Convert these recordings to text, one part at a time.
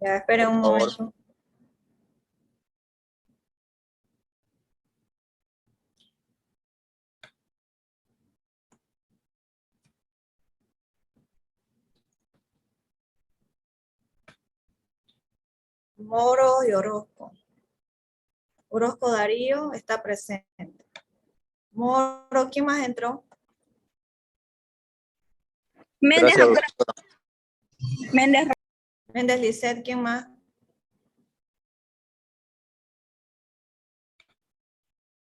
Ya, esperen un Por favor. momento. Moro y Orozco. Orozco Darío está presente. Moro, ¿quién más entró? Méndez, Gracias, doctora. doctora. Méndez. Méndez Lisset, ¿quién más?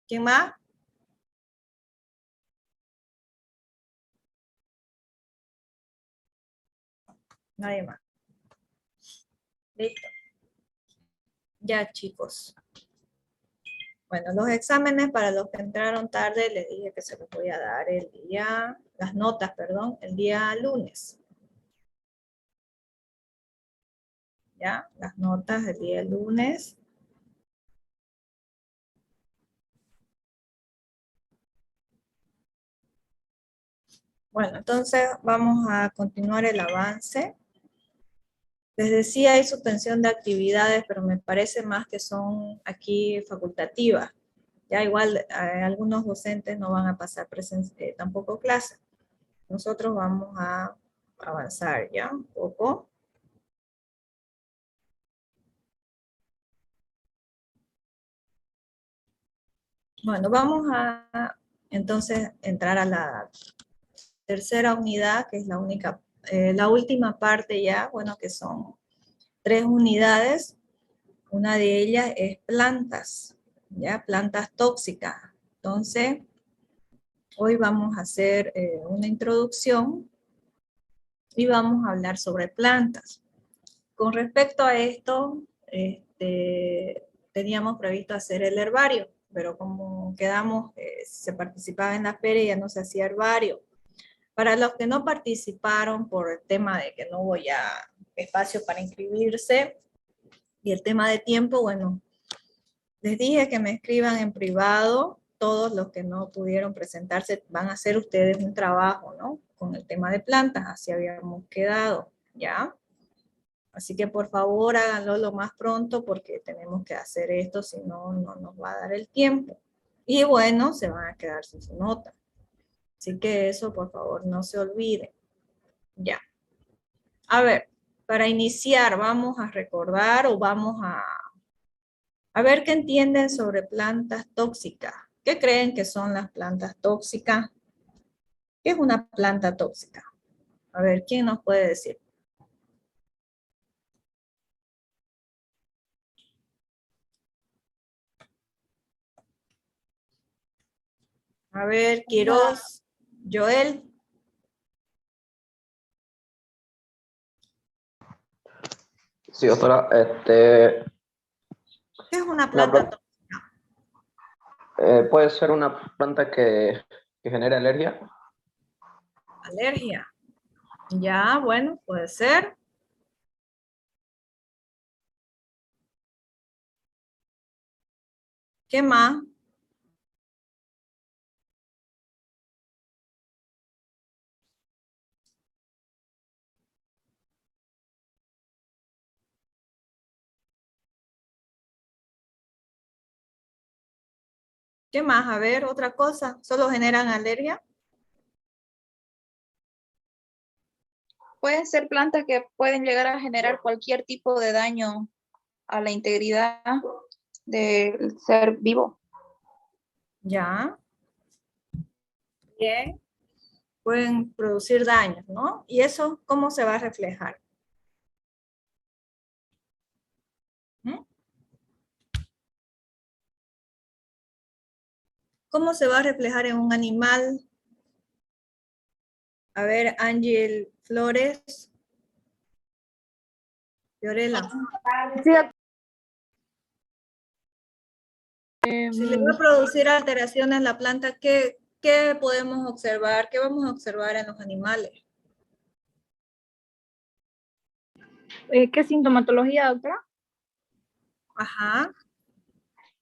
¿Quién más? Nadie más. Listo. Ya, chicos. Bueno, los exámenes para los que entraron tarde, les dije que se los voy a dar el día, las notas, perdón, el día lunes. ¿Ya? Las notas del día lunes. Bueno, entonces vamos a continuar el avance. Les decía, hay suspensión de actividades, pero me parece más que son aquí facultativas. Ya igual algunos docentes no van a pasar tampoco clases. Nosotros vamos a avanzar ya un poco. Bueno, vamos a entonces entrar a la tercera unidad, que es la única, la última parte ya, bueno, que son 3 unidades. Una de ellas es plantas, ya, plantas tóxicas. Entonces, hoy vamos a hacer una introducción y vamos a hablar sobre plantas. Con respecto a esto, teníamos previsto hacer el herbario, pero como quedamos, se participaba en la feria y ya no se hacía herbario. Para los que no participaron por el tema de que no hubo ya espacio para inscribirse y el tema de tiempo, bueno, les dije que me escriban en privado. Todos los que no pudieron presentarse van a hacer ustedes un trabajo, ¿no? Con el tema de plantas, así habíamos quedado, ¿ya? Así que por favor háganlo lo más pronto porque tenemos que hacer esto, si no, no nos va a dar el tiempo. Y bueno, se van a quedar sin su nota. Así que eso, por favor, no se olviden. Ya. A ver, para iniciar, vamos a recordar o vamos a ver qué entienden sobre plantas tóxicas. ¿Qué creen que son las plantas tóxicas? ¿Qué es una planta tóxica? A ver, ¿quién nos puede decir? A ver, Quiroz, Joel. Sí, doctora, ¿Qué es una planta tóxica? puede ser una planta que genere alergia. Alergia. Ya, bueno, puede ser. ¿Qué más? ¿Qué más? A ver, otra cosa. ¿Solo generan alergia? Pueden ser plantas que pueden llegar a generar cualquier tipo de daño a la integridad del ser vivo. Ya. Bien. Pueden producir daños, ¿no? ¿Y eso cómo se va a reflejar? ¿Mm? ¿Cómo se va a reflejar en un animal? A ver, Ángel Flores. Fiorella. Si le va a producir alteraciones en la planta, ¿qué podemos observar? ¿Qué vamos a observar en los animales? ¿Qué sintomatología, doctora? Ajá.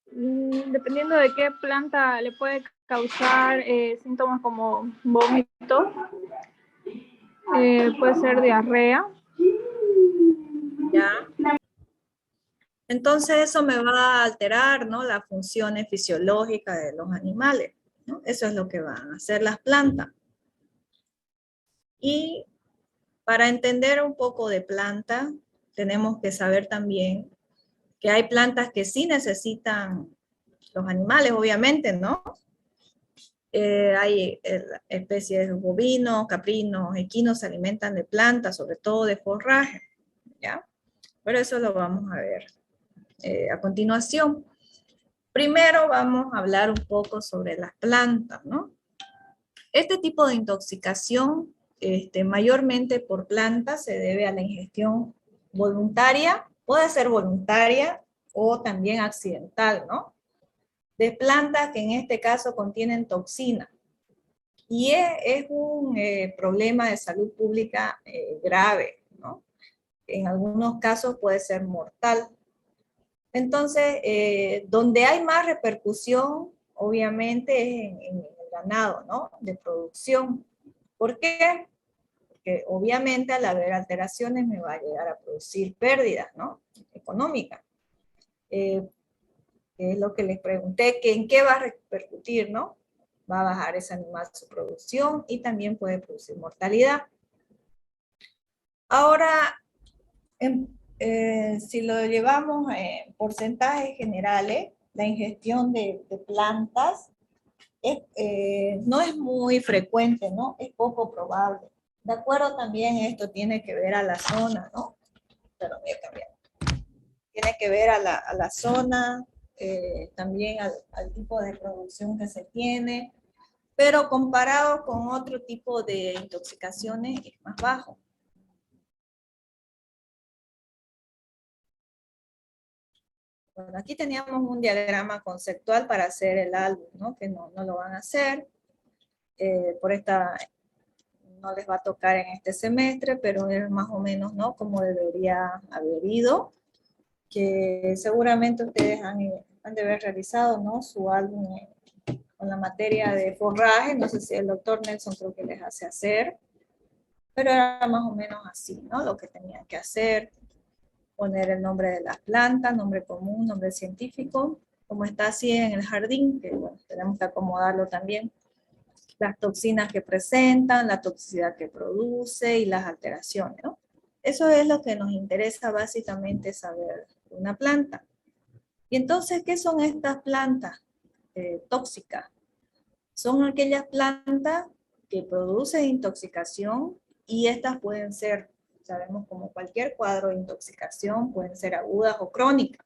Dependiendo de qué planta le puede causar síntomas como vómito, puede ser diarrea. Ya. Entonces eso me va a alterar, ¿no?, las funciones fisiológicas de los animales, ¿no? Eso es lo que van a hacer las plantas. Y para entender un poco de planta, tenemos que saber también que hay plantas que sí necesitan los animales, obviamente, ¿no? Hay especies de bovinos, caprinos, equinos, se alimentan de plantas, sobre todo de forraje, ¿ya? Pero eso lo vamos a ver a continuación. Primero vamos a hablar un poco sobre las plantas, ¿no? Este tipo de intoxicación, mayormente por plantas, se debe a la ingestión voluntaria, puede ser voluntaria o también accidental, ¿no?, de plantas que en este caso contienen toxina. Y es un problema de salud pública grave, ¿no? En algunos casos puede ser mortal. Entonces, donde hay más repercusión, obviamente, es en el ganado, ¿no?, de producción. ¿Por qué? Porque obviamente al haber alteraciones me va a llegar a producir pérdidas, ¿no?, económicas. Es lo que les pregunté, que en qué va a repercutir, ¿no? Va a bajar ese animal su producción y también puede producir mortalidad. Ahora, si lo llevamos en porcentajes generales, la ingestión de plantas no es muy frecuente, ¿no? Es poco probable. De acuerdo también esto tiene que ver a la zona, ¿no? Pero voy a cambiar. Tiene que ver a la zona, también al tipo de producción que se tiene, pero comparado con otro tipo de intoxicaciones es más bajo. Bueno, aquí teníamos un diagrama conceptual para hacer el álbum, ¿no?, que no lo van a hacer. Por esta no les va a tocar en este semestre, pero es más o menos, ¿no?, como debería haber ido, que seguramente ustedes han de haber realizado, ¿no?, su álbum con la materia de forraje. No sé si el doctor Nelson creo que les hace hacer, pero era más o menos así, ¿no?, lo que tenían que hacer. Poner el nombre de las plantas, nombre común, nombre científico, como está así en el jardín, que bueno, tenemos que acomodarlo también. Las toxinas que presentan, la toxicidad que produce y las alteraciones, ¿no? Eso es lo que nos interesa básicamente saber de una planta. Y entonces, ¿qué son estas plantas tóxicas? Son aquellas plantas que producen intoxicación y estas pueden ser, sabemos, como cualquier cuadro de intoxicación, pueden ser agudas o crónicas.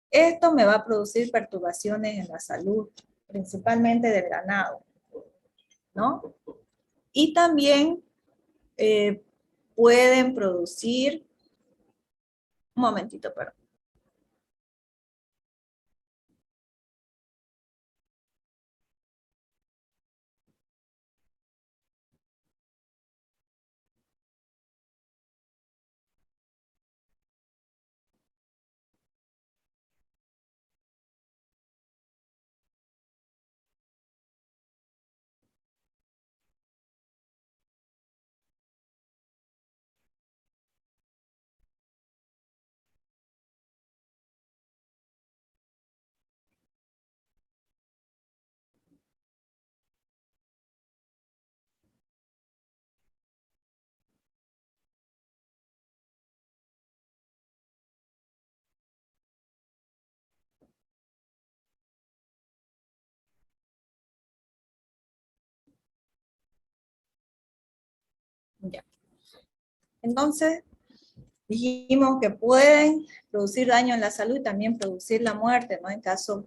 Esto me va a producir perturbaciones en la salud, principalmente del ganado, ¿no? Y también pueden producir, un momentito, perdón. Ya. Entonces, dijimos que pueden producir daño en la salud y también producir la muerte, ¿no?, en caso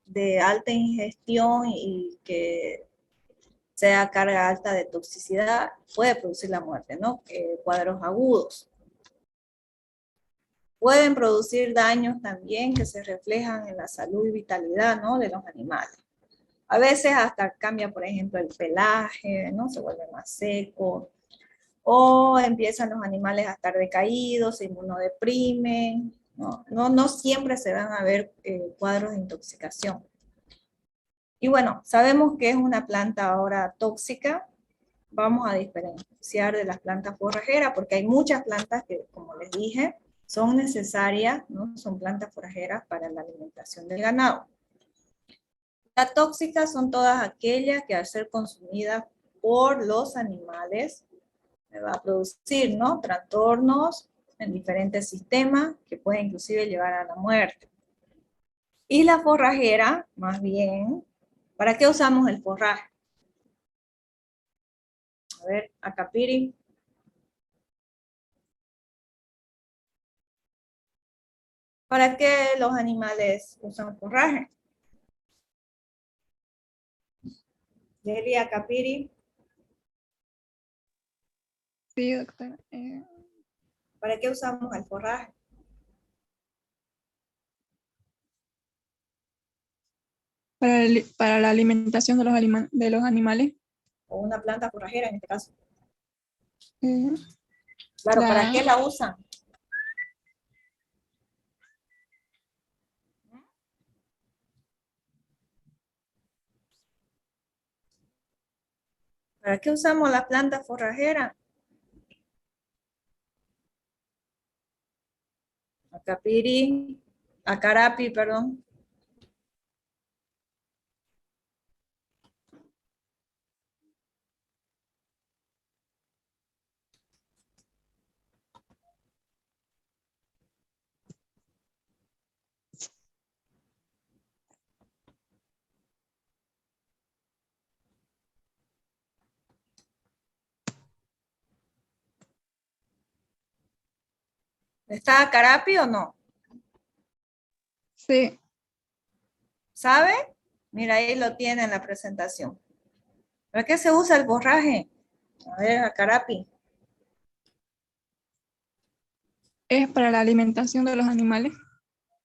de alta ingestión y que sea carga alta de toxicidad, puede producir la muerte, ¿no? Cuadros agudos. Pueden producir daños también que se reflejan en la salud y vitalidad, ¿no?, de los animales. A veces hasta cambia, por ejemplo, el pelaje, ¿no? Se vuelve más seco. O empiezan los animales a estar decaídos, se inmunodeprimen. No siempre se van a ver cuadros de intoxicación. Y bueno, sabemos que es una planta ahora tóxica. Vamos a diferenciar de las plantas forrajeras, porque hay muchas plantas que, como les dije, son necesarias, ¿no? Son plantas forajeras para la alimentación del ganado. Las tóxicas son todas aquellas que al ser consumidas por los animales me va a producir, ¿no? Trastornos en diferentes sistemas que pueden inclusive llevar a la muerte. Y la forrajera, más bien, ¿para qué usamos el forraje? A ver, Acapiri. ¿Para qué los animales usan forraje? Delia, Acapiri. Sí, doctora. ¿Para qué usamos el forraje? Para la alimentación de de los animales. O una planta forrajera en este caso. eh, Claro, ¿para la- qué la usan? ¿Para qué usamos las plantas forrajeras? Acapiri, Acarapi, perdón. ¿Está Acarapi o no? sí, ¿Sabe? Mira, ahí lo tiene en la presentación. ¿Para qué se usa el forraje? A ver, Acarapi. es para la alimentación de los animales.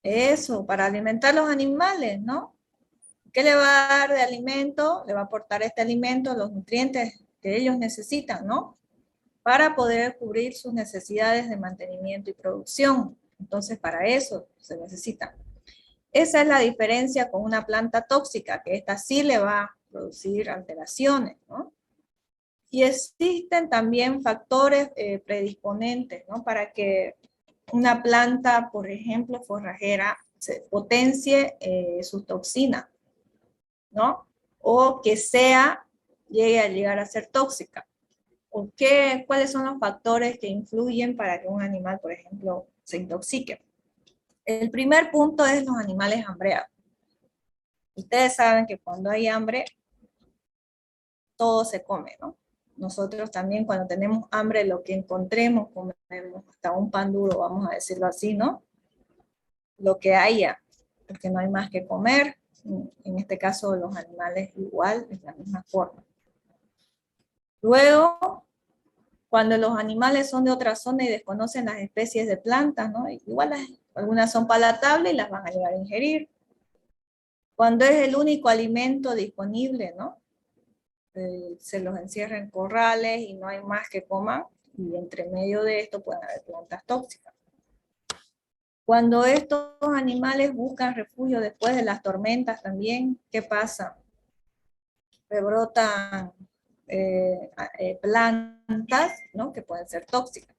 Eso, para alimentar los animales, ¿no? ¿Qué le va a dar de alimento? Le va a aportar este alimento los nutrientes que ellos necesitan, ¿no? Para poder cubrir sus necesidades de mantenimiento y producción. Entonces, para eso se necesita. Esa es la diferencia con una planta tóxica, que esta sí le va a producir alteraciones, ¿no? Y existen también factores predisponentes, ¿no? Para que una planta, por ejemplo, forrajera, se potencie su toxina, ¿no? O que llegue a llegar a ser tóxica. ¿O cuáles son los factores que influyen para que un animal, por ejemplo, se intoxique? El primer punto es los animales hambreados. Ustedes saben que cuando hay hambre, todo se come, ¿no? Nosotros también cuando tenemos hambre, lo que encontremos, comemos hasta un pan duro, vamos a decirlo así, ¿no? Lo que haya, porque no hay más que comer. En este caso, los animales igual, de la misma forma. Luego, cuando los animales son de otra zona y desconocen las especies de plantas, ¿no? Igual algunas son palatables y las van a llegar a ingerir. Cuando es el único alimento disponible, ¿no? Se los encierra en corrales y no hay más que coman, y entre medio de esto pueden haber plantas tóxicas. Cuando estos animales buscan refugio después de las tormentas también, ¿qué pasa? Rebrotan plantas, ¿no? Que pueden ser tóxicas.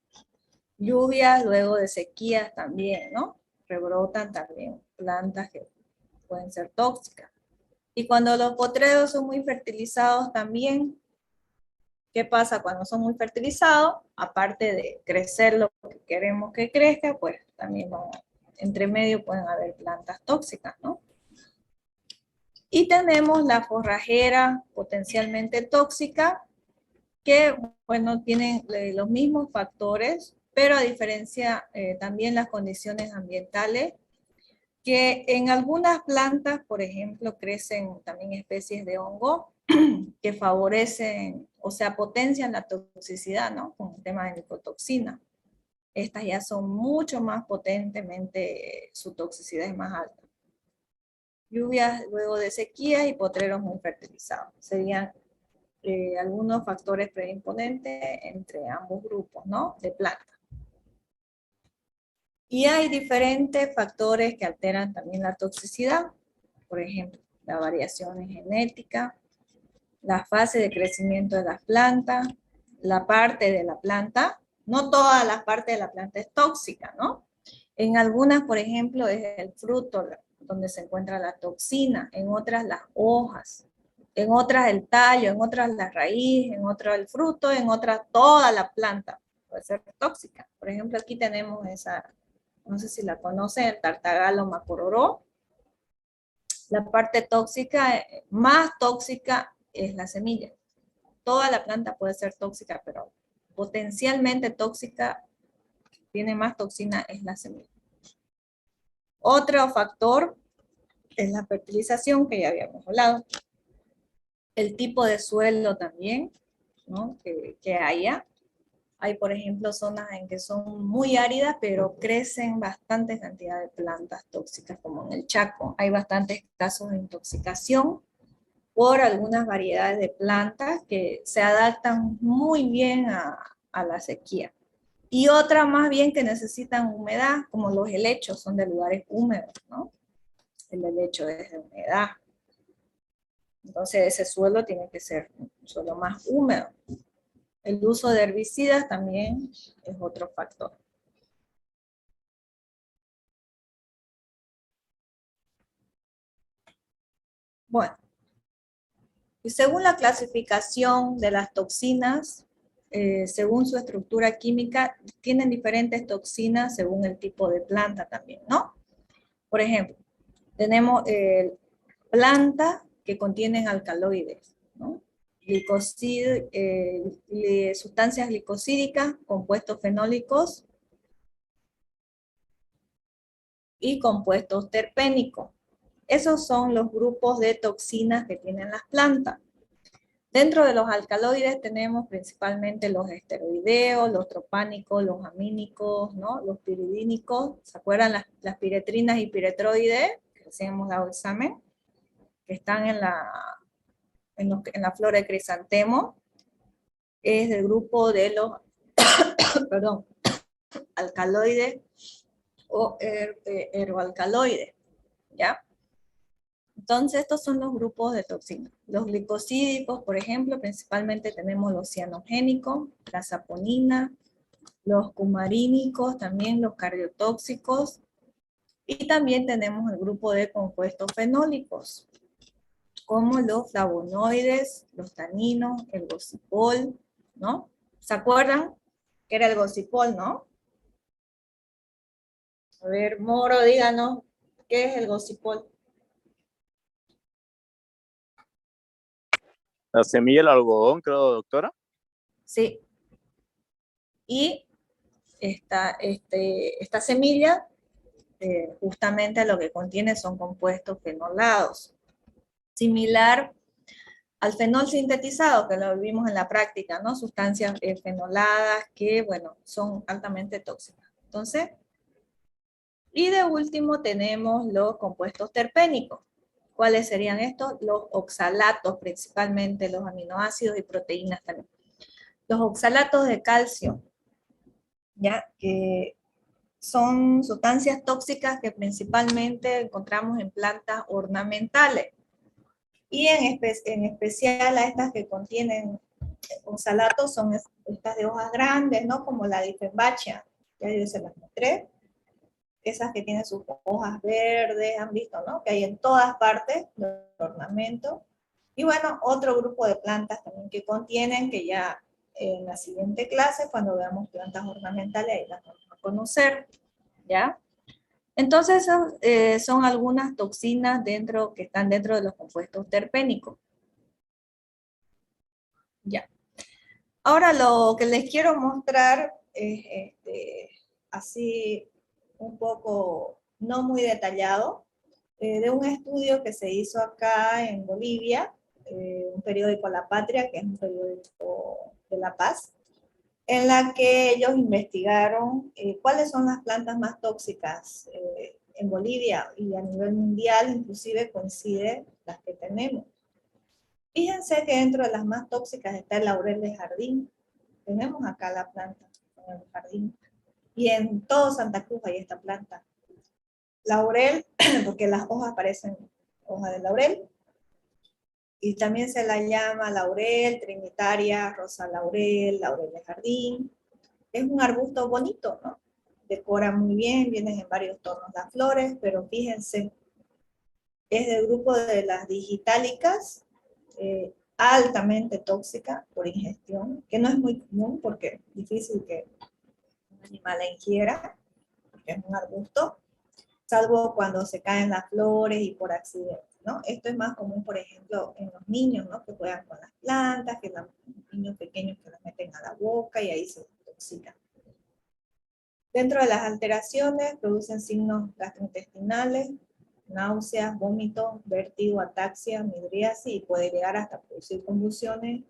Lluvias, luego de sequías también, ¿no? Rebrotan también plantas que pueden ser tóxicas. Y cuando los potreros son muy fertilizados también, ¿qué pasa cuando son muy fertilizados? Aparte de crecer lo que queremos que crezca, pues también entre medio pueden haber plantas tóxicas, ¿no? Y tenemos la forrajera potencialmente tóxica, que, bueno, tienen los mismos factores, pero a diferencia también las condiciones ambientales, que en algunas plantas, por ejemplo, crecen también especies de hongo que favorecen, o sea, potencian la toxicidad, ¿no? Con el tema de micotoxina. Estas ya son mucho más potentemente, su toxicidad es más alta. Lluvias luego de sequías y potreros muy fertilizados. Serían algunos factores predisponentes entre ambos grupos, ¿no? De plantas. Y hay diferentes factores que alteran también la toxicidad. Por ejemplo, la variación genética, la fase de crecimiento de las plantas, la parte de la planta. No toda la parte de la planta es tóxica, ¿no? En algunas, por ejemplo, es el fruto donde se encuentra la toxina, en otras las hojas, en otras el tallo, en otras la raíz, en otras el fruto, en otras toda la planta puede ser tóxica. Por ejemplo, aquí tenemos esa, no sé si la conocen, el Tartagalo macororó. La parte tóxica, más tóxica es la semilla. Toda la planta puede ser tóxica, pero potencialmente tóxica, tiene más toxina, es la semilla. Otro factor es la fertilización, que ya habíamos hablado. El tipo de suelo también, ¿no? que haya. Hay, por ejemplo, zonas en que son muy áridas, pero crecen bastante cantidad de plantas tóxicas, como en el Chaco. Hay bastantes casos de intoxicación por algunas variedades de plantas que se adaptan muy bien a la sequía. Y otras más bien que necesitan humedad, como los helechos, son de lugares húmedos, ¿no? El helecho es de humedad. Entonces ese suelo tiene que ser un suelo más húmedo. El uso de herbicidas también es otro factor. Bueno, y según la clasificación de las toxinas, según su estructura química, tienen diferentes toxinas según el tipo de planta también, ¿no? Por ejemplo, tenemos plantas que contienen alcaloides, ¿no? Sustancias glicosídicas, compuestos fenólicos y compuestos terpénicos. Esos son los grupos de toxinas que tienen las plantas. Dentro de los alcaloides tenemos principalmente los esteroideos, los tropánicos, los amínicos, ¿no? Los piridínicos. ¿Se acuerdan las piretrinas y piretroides? Que recién hemos dado examen, que están en la flora de crisantemo. Es del grupo de los perdón, alcaloides o heroalcaloides, ¿ya? Entonces, estos son los grupos de toxinas. Los glicosídicos, por ejemplo, principalmente tenemos los cianogénicos, la saponina, los cumarínicos, también los cardiotóxicos, y también tenemos el grupo de compuestos fenólicos, como los flavonoides, los taninos, el gocipol, ¿no? ¿Se acuerdan que era el gocipol, no? A ver, Moro, díganos, ¿qué es el gocipol? La semilla del algodón, creo, doctora. Sí. Y esta semilla, justamente lo que contiene son compuestos fenolados. Similar al fenol sintetizado, que lo vimos en la práctica, ¿no? Sustancias fenoladas que, bueno, son altamente tóxicas. Entonces, y de último tenemos los compuestos terpénicos. ¿Cuáles serían estos? Los oxalatos, principalmente los aminoácidos y proteínas también. Los oxalatos de calcio, ¿ya? Que son sustancias tóxicas que principalmente encontramos en plantas ornamentales. Y en especial a estas que contienen oxalatos son estas de hojas grandes, ¿no? Como la Dieffenbachia, ya yo se las mostré. Esas que tienen sus hojas verdes, han visto, ¿no? Que hay en todas partes de ornamento. Y bueno, otro grupo de plantas también que contienen, que ya en la siguiente clase, cuando veamos plantas ornamentales, ahí las vamos a conocer, ¿ya? Entonces, son algunas toxinas que están dentro de los compuestos terpénicos. Ya. Ahora lo que les quiero mostrar es así un poco no muy detallado, de un estudio que se hizo acá en Bolivia, un periódico La Patria, que es un periódico de La Paz, en la que ellos investigaron cuáles son las plantas más tóxicas en Bolivia y a nivel mundial, inclusive coincide las que tenemos. Fíjense que dentro de las más tóxicas está el laurel de jardín. Tenemos acá la planta en el jardín. Y en todo Santa Cruz hay esta planta. Laurel, porque las hojas parecen hojas de laurel. Y también se la llama laurel, trinitaria, rosa laurel, laurel de jardín. Es un arbusto bonito, ¿no? decora muy bien, vienen en varios tonos las flores, pero fíjense, es del grupo de las digitalicas, altamente tóxica por ingestión, que no es muy común porque es difícil que un animal la ingiera, porque es un arbusto, salvo cuando se caen las flores y por accidente, ¿no? Esto es más común, por ejemplo, en los niños, ¿no? Que juegan con las plantas, que los niños pequeños que las meten a la boca y ahí se intoxican. Dentro de las alteraciones producen signos gastrointestinales, náuseas, vómitos, vértigo, ataxia, midriasis y puede llegar hasta producir convulsiones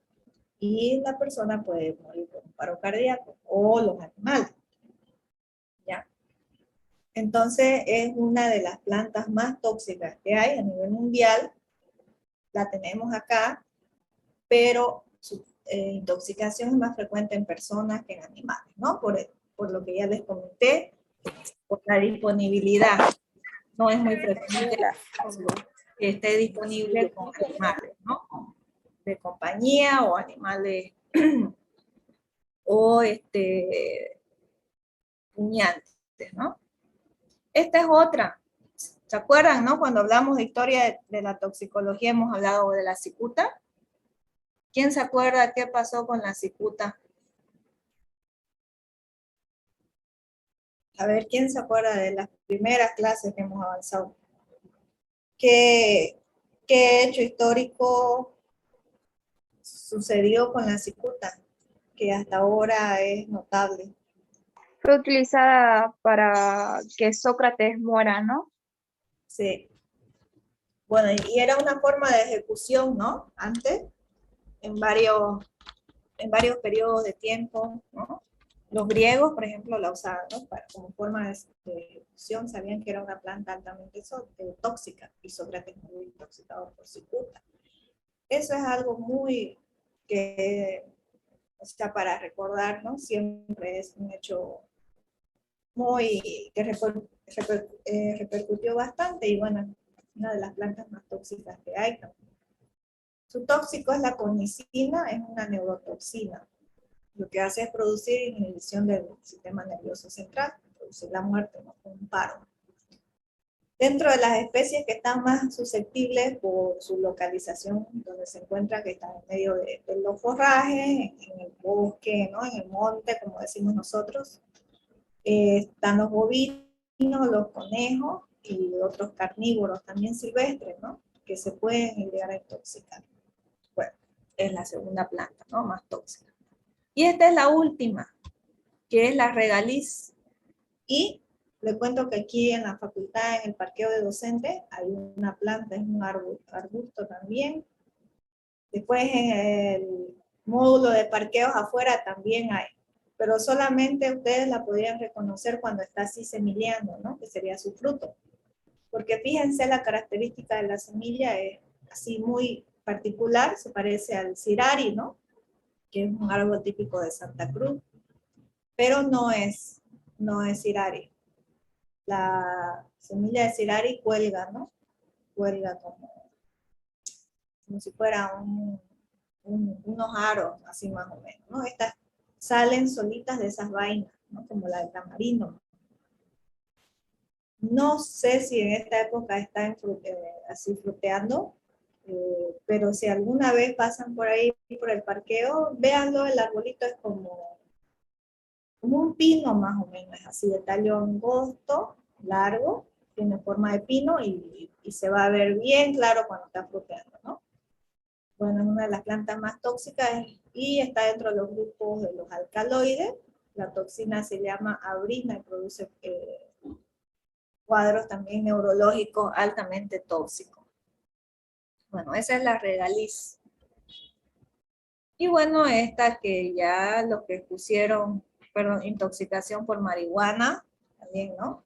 y la persona puede morir por un paro cardíaco o los animales. ¿Ya? Entonces es una de las plantas más tóxicas que hay a nivel mundial, la tenemos acá, pero su intoxicación es más frecuente en personas que en animales, ¿no? Por lo que ya les comenté, por la disponibilidad. No es muy frecuente que esté disponible con animales, ¿no? De compañía o animales o puñantes, ¿no? Esta es otra. ¿Se acuerdan, no? Cuando hablamos de historia de la toxicología hemos hablado de la cicuta. ¿Quién se acuerda qué pasó con la cicuta? A ver, ¿quién se acuerda de las primeras clases que hemos avanzado? ¿Qué hecho histórico sucedió con la cicuta? Que hasta ahora es notable. Fue utilizada para que Sócrates muera, ¿no? Sí. Bueno, y era una forma de ejecución, ¿no? Antes, en varios periodos de tiempo, ¿no? Los griegos, por ejemplo, la usaban, ¿no? Como forma de ejecución, sabían que era una planta altamente tóxica, y Sócrates muy intoxicado por cicuta. Eso es algo muy que, o sea, para recordar, ¿no? Siempre es un hecho muy que repercutió bastante, y bueno, una de las plantas más tóxicas que hay. Su tóxico es la colnicina, es una neurotoxina. Lo que hace es producir inhibición del sistema nervioso central, producir la muerte, ¿no? Un paro. Dentro de las especies que están más susceptibles por su localización, donde se encuentra que están en medio de los forrajes, en el bosque, ¿no? En el monte, como decimos nosotros, están los bovinos, los conejos y otros carnívoros también silvestres, ¿no? Que se pueden llegar a intoxicar. Bueno, es la segunda planta, ¿no? Más tóxica. Y esta es la última, que es la regaliz. Y le cuento que aquí en la facultad, en el parqueo de docentes, hay una planta, es un arbusto también. Después en el módulo de parqueos afuera también hay, pero solamente ustedes la podrían reconocer cuando está así semilleando, ¿no? Que sería su fruto. Porque fíjense, la característica de la semilla es así muy particular, se parece al cirari, ¿no? Que es un árbol típico de Santa Cruz, pero no es cirari. La semilla de cirari cuelga, ¿no? Cuelga como si fuera unos aros, así más o menos, ¿no? Estas salen solitas de esas vainas, ¿no? Como la del tamarindo. No sé si en esta época está así fruteando, pero si alguna vez pasan por ahí, por el parqueo, véanlo, el arbolito es como un pino más o menos, así de tallo angosto, largo, tiene forma de pino y se va a ver bien claro cuando está fruteando, ¿no? Bueno, es una de las plantas más tóxicas y está dentro de los grupos de los alcaloides. La toxina se llama abrina y produce cuadros también neurológicos altamente tóxicos. Bueno, esa es la regaliz. Y bueno, esta que ya los que pusieron, perdón, intoxicación por marihuana, también, ¿no?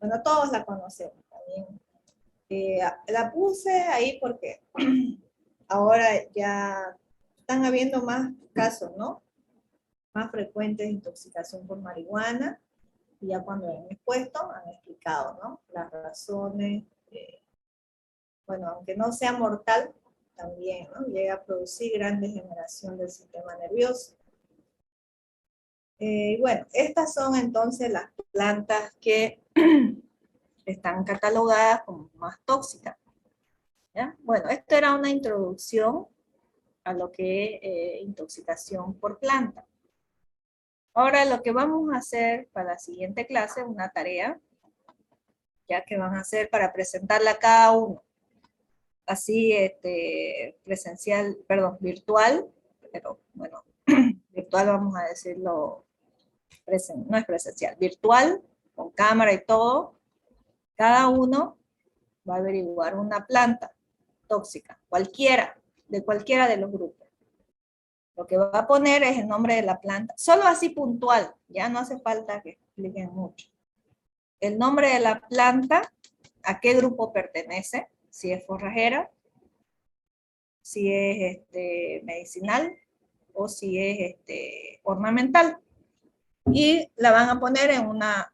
Bueno, todos la conocemos también. La puse ahí porque ahora ya están habiendo más casos, ¿no? Más frecuentes de intoxicación por marihuana, y ya cuando han expuesto han explicado, ¿no? Las razones, bueno, aunque no sea mortal, también, ¿no? Llega a producir gran degeneración del sistema nervioso. Bueno, estas son entonces las plantas que están catalogadas como más tóxicas. ¿Ya? Bueno, esto era una introducción a lo que es intoxicación por planta. Ahora lo que vamos a hacer para la siguiente clase, una tarea, ya que van a hacer para presentarla a cada uno. Así, presencial, perdón, virtual, pero bueno, virtual vamos a decirlo, no es presencial, virtual, con cámara y todo. Cada uno va a averiguar una planta tóxica, de cualquiera de los grupos. Lo que va a poner es el nombre de la planta, solo así puntual, ya no hace falta que expliquen mucho. El nombre de la planta, a qué grupo pertenece, si es forrajera, si es medicinal o si es ornamental. Y la van a poner en una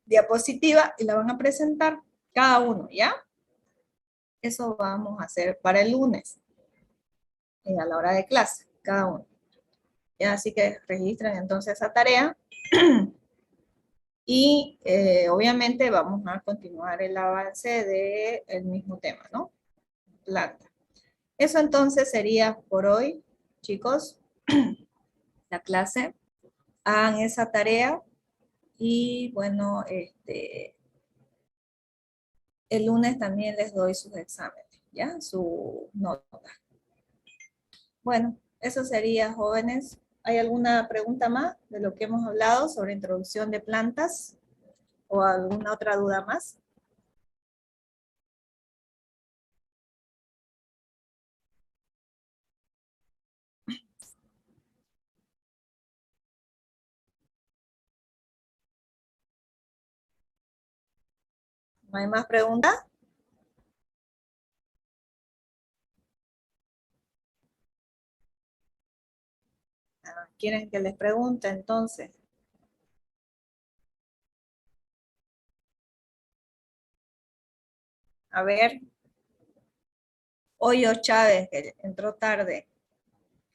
diapositiva y la van a presentar cada uno, ¿ya? Eso vamos a hacer para el lunes, a la hora de clase, cada uno. ¿Ya? Así que registren entonces esa tarea. Y obviamente vamos a continuar el avance del mismo tema, ¿no? Planta. Eso entonces sería por hoy, chicos, la clase. Hagan esa tarea y bueno, el lunes también les doy sus exámenes, ¿ya? Su nota. Bueno, eso sería, jóvenes. ¿Hay alguna pregunta más de lo que hemos hablado sobre introducción de plantas? ¿O alguna otra duda más? ¿No hay más preguntas? ¿Quieren que les pregunte entonces? A ver, Hoyo Chávez, que entró tarde.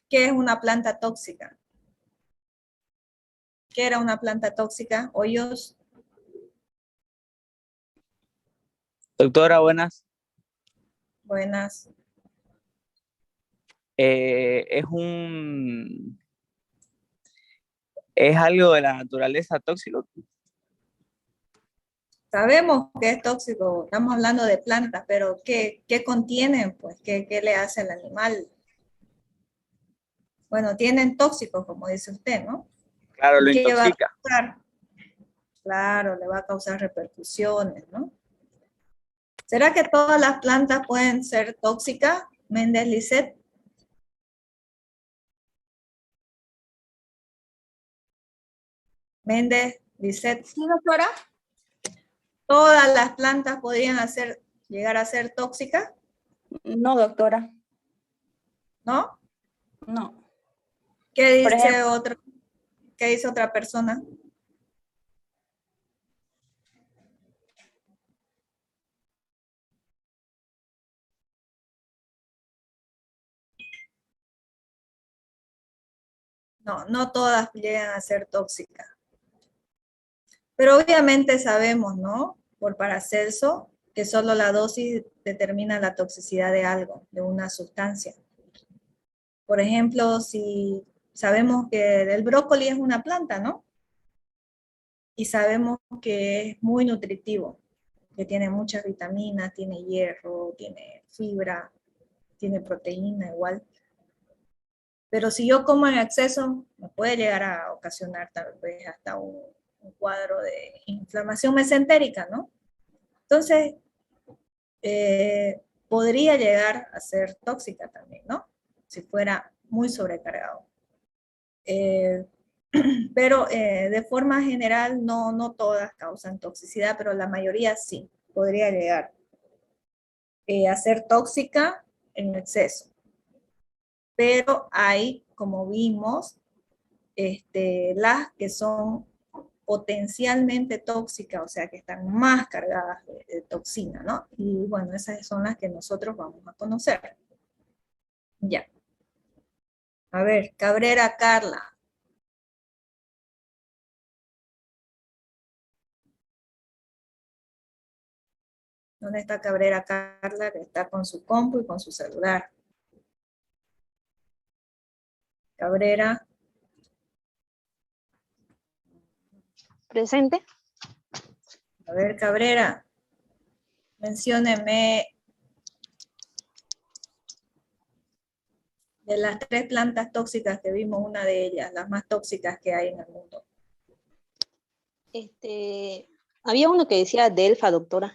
¿Qué es una planta tóxica? ¿Qué era una planta tóxica? Hoyos. Doctora, buenas. Buenas. Es algo de la naturaleza tóxico. Sabemos que es tóxico, estamos hablando de plantas, pero ¿qué contienen? Pues, ¿qué le hace al animal? Bueno, tienen tóxicos, como dice usted, ¿no? Claro, lo ¿Y qué va a intoxica. causar? Claro, le va a causar repercusiones, ¿no? ¿Será que todas las plantas pueden ser tóxicas, Méndez Lisset? Méndez Lisset. Sí, doctora. ¿Todas las plantas podrían llegar a ser tóxicas? No, doctora. ¿No? No. ¿Qué Por dice ejemplo, qué dice otra persona? No, no todas llegan a ser tóxicas. Pero obviamente sabemos, ¿no? Por Paracelso, que solo la dosis determina la toxicidad de algo, de una sustancia. Por ejemplo, si sabemos que el brócoli es una planta, ¿no? Y sabemos que es muy nutritivo, que tiene muchas vitaminas, tiene hierro, tiene fibra, tiene proteína igual. Pero si yo como en exceso, me puede llegar a ocasionar tal vez hasta un cuadro de inflamación mesentérica, ¿no? Entonces, podría llegar a ser tóxica también, ¿no? Si fuera muy sobrecargado. Eh, pero de forma general no todas causan toxicidad, pero la mayoría sí, podría llegar a ser tóxica en exceso. Pero hay, como vimos, las que son potencialmente tóxicas, o sea, que están más cargadas de toxina, ¿no? Y bueno, esas son las que nosotros vamos a conocer. Ya. A ver, Cabrera Carla. ¿Dónde está Cabrera Carla, que está con su compu y con su celular? Cabrera. Presente. A ver, Cabrera. Mencióneme de las 3 plantas tóxicas que vimos, una de ellas, las más tóxicas que hay en el mundo. Había uno que decía Delfa, doctora.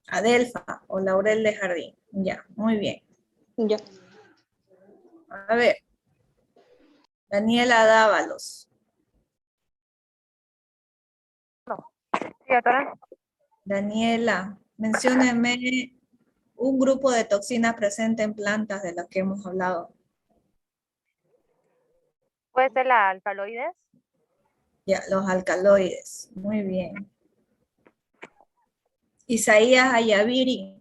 Adelfa o laurel de jardín. Ya, muy bien. Ya. A ver. Daniela Dávalos. Sí, doctora. Daniela, mencióneme un grupo de toxinas presente en plantas de las que hemos hablado. ¿Puede ser la alcaloides? Ya, los alcaloides. Muy bien. Isaías Ayaviri.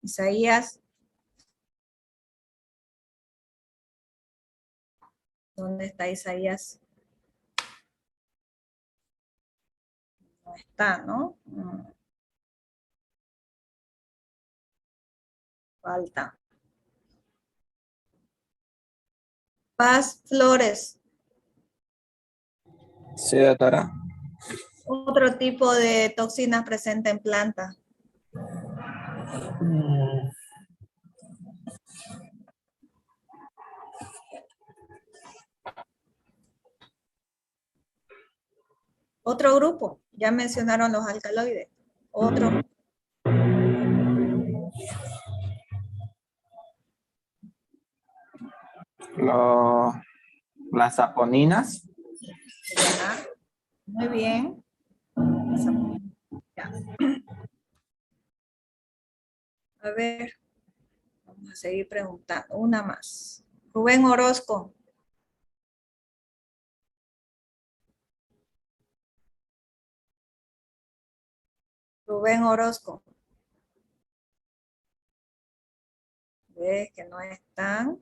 Isaías. ¿Dónde está Isaías? No está, ¿no? Falta. Paz Flores. Sí, doctora. Otro tipo de toxinas presente en plantas. Otro grupo. Ya mencionaron los alcaloides. Otro. Las saponinas. Ya. Muy bien. Ya. A ver. Vamos a seguir preguntando. Una más. Rubén Orozco. Rubén Orozco. ¿Ves que no están?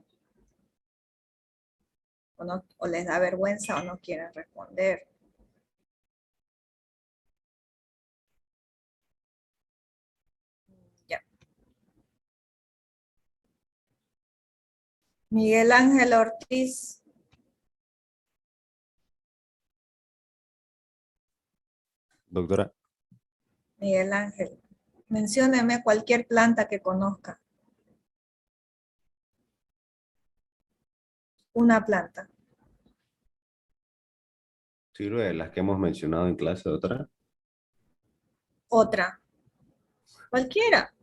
O les da vergüenza o no quieren responder. Ya. Miguel Ángel Ortiz. Doctora, Miguel Ángel. Mencióneme cualquier planta que conozca. Una planta. ¿sirve de las que hemos mencionado en clase, doctora? Otra. Cualquiera.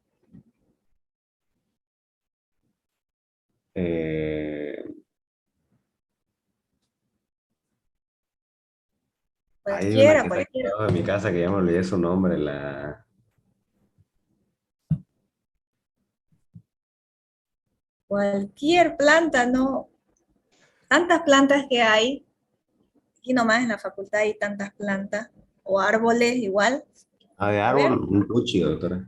Hay una Cualquiera, que está aquí cualquiera. abajo de mi casa que ya me olvidé su nombre, Cualquier planta, ¿no? Tantas plantas que hay. Aquí nomás en la facultad hay tantas plantas. O árboles igual. de A ver, árbol, un cuchi, doctora.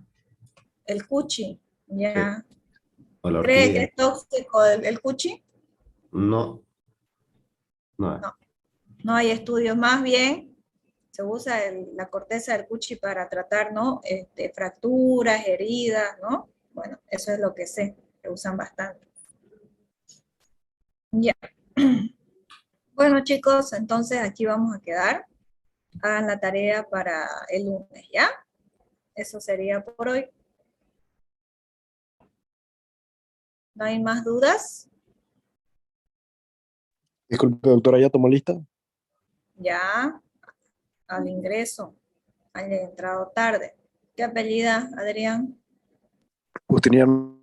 el cuchi. Sí. Ya. O la ¿Cree que orquídea. es tóxico el cuchi? No, no. No. No hay estudios. Más bien, se usa la corteza del cuchi para tratar, ¿no? Fracturas, heridas, ¿no? Bueno, eso es lo que sé, que usan bastante. Ya. Bueno, chicos, entonces aquí vamos a quedar. Hagan la tarea para el lunes, ¿ya? Eso sería por hoy. ¿No hay más dudas? Disculpe, doctora, ¿ya tomó lista? Ya, al ingreso. Han entrado tarde. ¿Qué apellida, Adrián? Justiniano.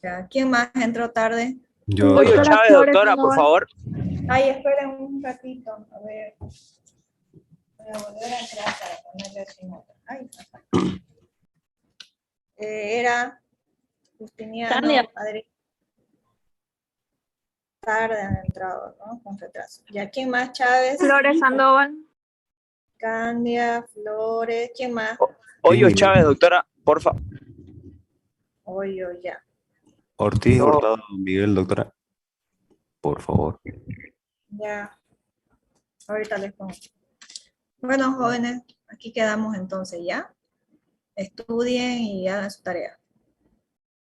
Ya, ¿quién más entró tarde? Yo, Oye, Doctora Chávez, Flores doctora, por Sandoval. favor. Ay, esperen un ratito. A ver. Voy a volver a entrar para ponerle su nota. Ay, era Justiniano, Tania. Adrián. Tarde han entrado, ¿no? Con retraso. ¿Ya quién más, Chávez? Flores Sandoval. Candia, Flores, ¿quién más? Oye, Chávez, doctora, porfa. Oye, ya. Ortiz, No. Hurtado, Miguel, doctora. Por favor. Ya. Ahorita les pongo. Bueno, jóvenes, aquí quedamos entonces ya. Estudien y hagan su tarea.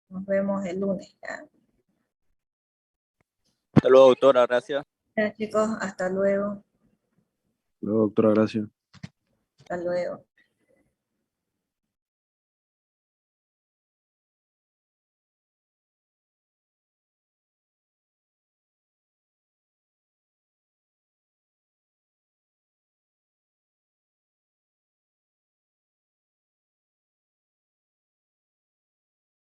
Nos vemos el lunes. ¿Ya? Hasta luego, doctora, gracias. Ya, chicos, hasta luego. Luego, doctora, gracias. Hasta luego.